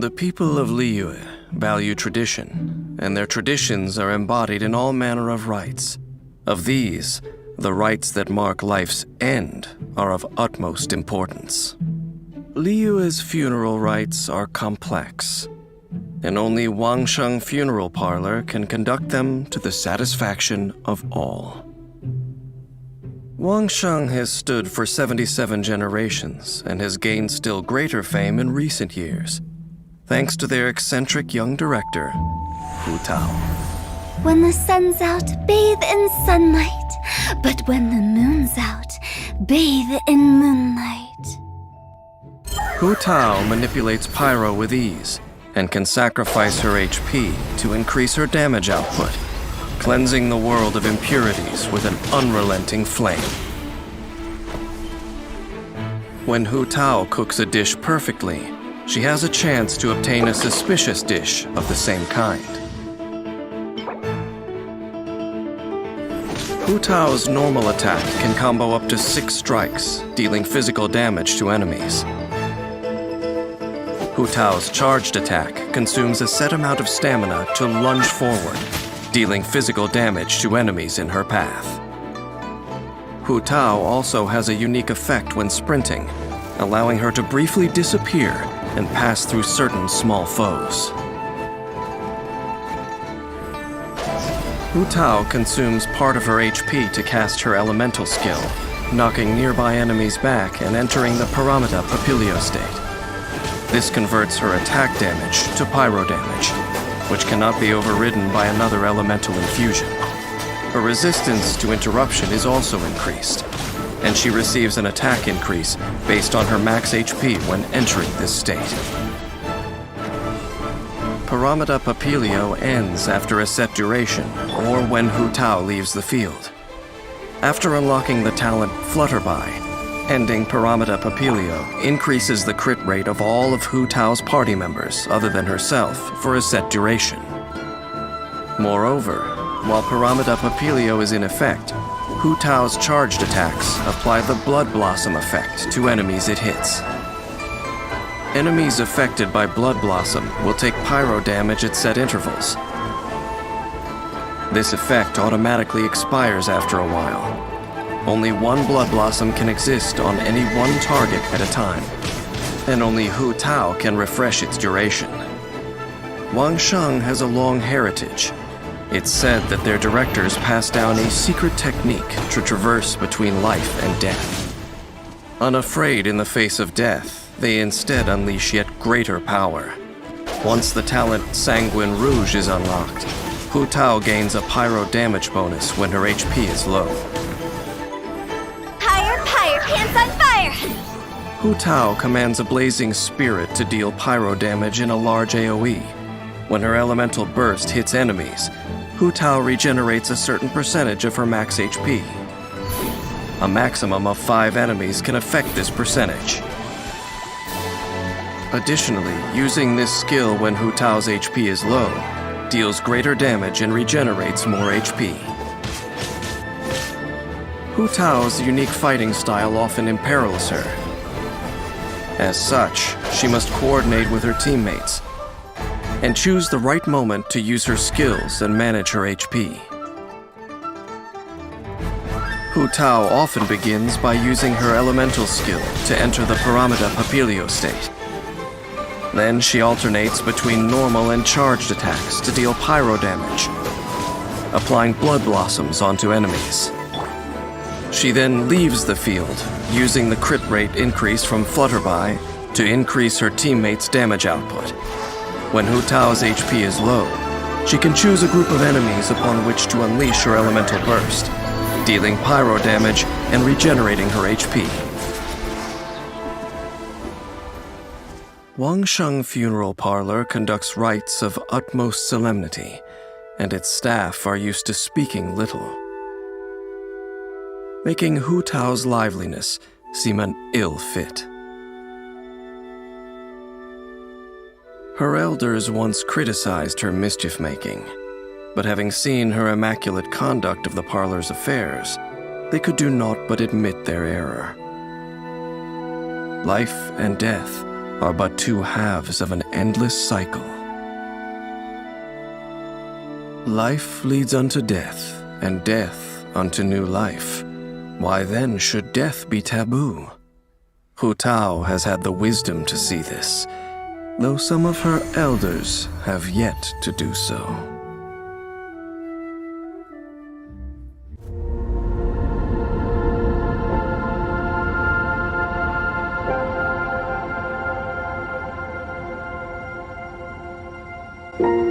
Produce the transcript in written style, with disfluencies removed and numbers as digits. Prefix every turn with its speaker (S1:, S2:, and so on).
S1: The people of Liyue value tradition, and their traditions are embodied in all manner of rites. Of these, the rites that mark life's end are of utmost importance. Liyue's funeral rites are complex, and only Wangsheng Funeral Parlor can conduct them to the satisfaction of all. Wangsheng has stood for 77 generations and has gained still greater fame in recent years, thanks to their eccentric young director, Hu Tao.
S2: When the sun's out, bathe in sunlight. But when the moon's out, bathe in moonlight.
S1: Hu Tao manipulates pyro with ease and can sacrifice her HP to increase her damage output, cleansing the world of impurities with an unrelenting flame. When Hu Tao cooks a dish perfectly, she has a chance to obtain a suspicious dish of the same kind. Hu Tao's normal attack can combo up to 6 strikes, dealing physical damage to enemies. Hu Tao's charged attack consumes a set amount of stamina to lunge forward, dealing physical damage to enemies in her path. Hu Tao also has a unique effect when sprinting, allowing her to briefly disappear and pass through certain small foes. Hu Tao consumes part of her HP to cast her elemental skill, knocking nearby enemies back and entering the Paramita Papilio state. This converts her attack damage to pyro damage, which cannot be overridden by another elemental infusion. Her resistance to interruption is also increased, and she receives an attack increase based on her max HP when entering this state. Paramita Papilio ends after a set duration, or when Hu Tao leaves the field. After unlocking the talent Flutterby, ending Paramita Papilio increases the crit rate of all of Hu Tao's party members other than herself for a set duration. Moreover, while Paramita Papilio is in effect, Hu Tao's charged attacks apply the Blood Blossom effect to enemies it hits. Enemies affected by Blood Blossom will take pyro damage at set intervals. This effect automatically expires after a while. Only one Blood Blossom can exist on any one target at a time, and only Hu Tao can refresh its duration. Wangsheng has a long heritage. It's said that their directors passed down a secret technique to traverse between life and death. Unafraid in the face of death, they instead unleash yet greater power. Once the talent Sanguine Rouge is unlocked, Hu Tao gains a pyro damage bonus when her HP is low.
S2: Pyre, pants on fire!
S1: Hu Tao commands a blazing spirit to deal pyro damage in a large AoE. When her elemental burst hits enemies, Hu Tao regenerates a certain percentage of her max HP. A maximum of 5 enemies can affect this percentage. Additionally, using this skill when Hu Tao's HP is low deals greater damage and regenerates more HP. Hu Tao's unique fighting style often imperils her. As such, she must coordinate with her teammates and choose the right moment to use her skills and manage her HP. Hu Tao often begins by using her elemental skill to enter the Paramita Papilio state. Then she alternates between normal and charged attacks to deal pyro damage, applying Blood Blossoms onto enemies. She then leaves the field, using the crit rate increase from Flutterby to increase her teammates' damage output. When Hu Tao's HP is low, she can choose a group of enemies upon which to unleash her elemental burst, dealing pyro damage and regenerating her HP. Wangsheng Funeral Parlor conducts rites of utmost solemnity, and its staff are used to speaking little, making Hu Tao's liveliness seem an ill fit. Her elders once criticized her mischief-making, but having seen her immaculate conduct of the parlor's affairs, they could do naught but admit their error. Life and death are but two halves of an endless cycle. Life leads unto death, and death unto new life. Why then should death be taboo? Hu Tao has had the wisdom to see this, though some of her elders have yet to do so.
S2: you